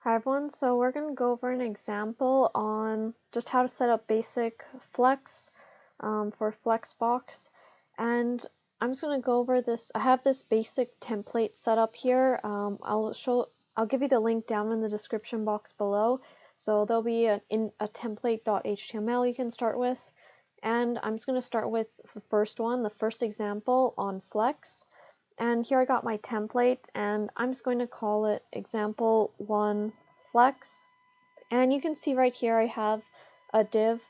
Hi everyone, so we're going to go over an example on just how to set up basic Flex for Flexbox, and I'm just going to go over this. I have this basic template set up here. I'll give you the link down in the description box below. So there'll be a template.html you can start with, and I'm just going to start with the first one, the first example on Flex. And here I got my template, and I'm just going to call it example 1 flex. And you can see right here I have a div,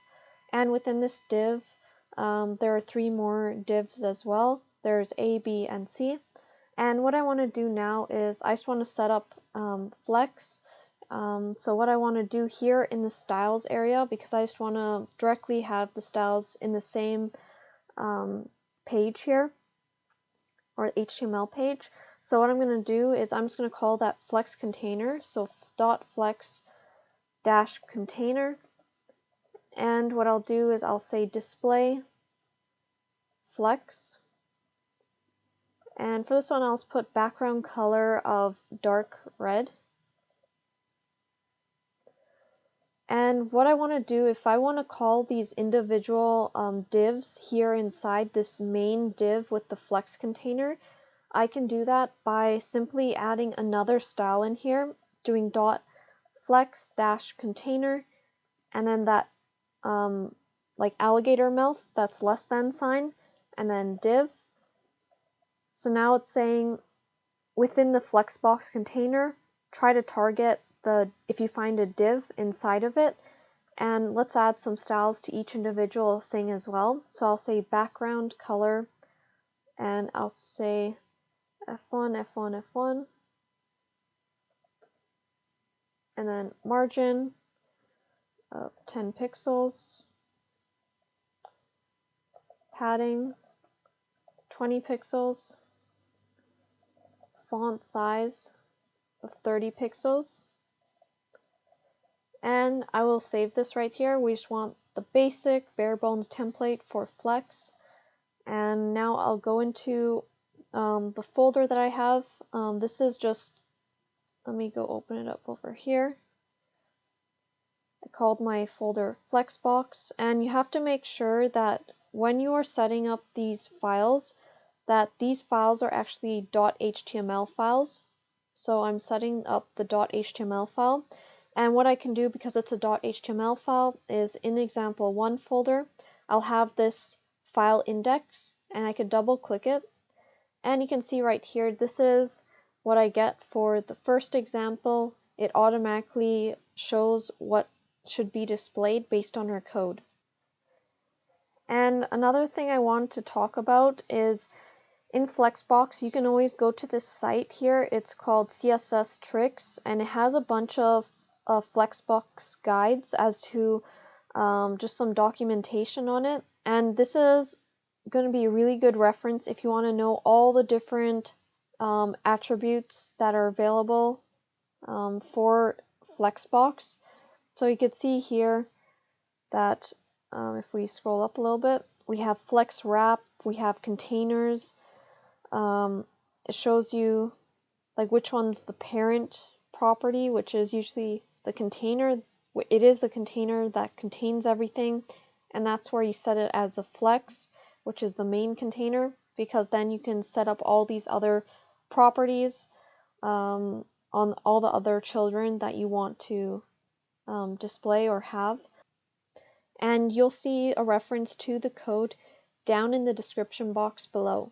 and within this div there are 3 more divs as well. There's A, B, and C. And what I want to do now is I just want to set up flex. So what I want to do here in the styles area, because I just want to directly have the styles in the same page here, or HTML page. So what I'm going to do is I'm just going to call that flex container, so dot flex dash container, and what I'll do is I'll say display flex, and for this one I'll just put background color of dark red. And what I want to do, if I want to call these individual divs here inside this main div with the flex container, I can do that by simply adding another style in here, doing dot flex dash container, and then that like alligator mouth, that's less than sign, and then div. So now it's saying within the Flexbox container, try to target if you find a div inside of it, and let's add some styles to each individual thing as well. So I'll say background color, and I'll say F1, F1, F1, and then margin of 10 pixels, padding 20 pixels, font size of 30 pixels, and I will save this right here. We just want the basic bare bones template for Flex, and now I'll go into the folder that I have. This is just, let me go open it up over here. I called my folder Flexbox, and you have to make sure that when you are setting up these files, that these files are actually .html files. So I'm setting up the .html file, and what I can do, because it's a .html file, is in example 1 folder, I'll have this file index, and I could double click it, and you can see right here, this is what I get for the first example. It automatically shows what should be displayed based on our code. And another thing I want to talk about is in Flexbox, you can always go to this site here. It's called CSS Tricks, and it has a bunch of Flexbox guides as to just some documentation on it. And this is going to be a really good reference if you want to know all the different attributes that are available for Flexbox. So you could see here that if we scroll up a little bit, we have flex wrap, we have containers. It shows you like which one's the parent property, which is usually the container. It is the container that contains everything, and that's where you set it as a flex, which is the main container, because then you can set up all these other properties on all the other children that you want to display or have. And you'll see a reference to the code down in the description box below.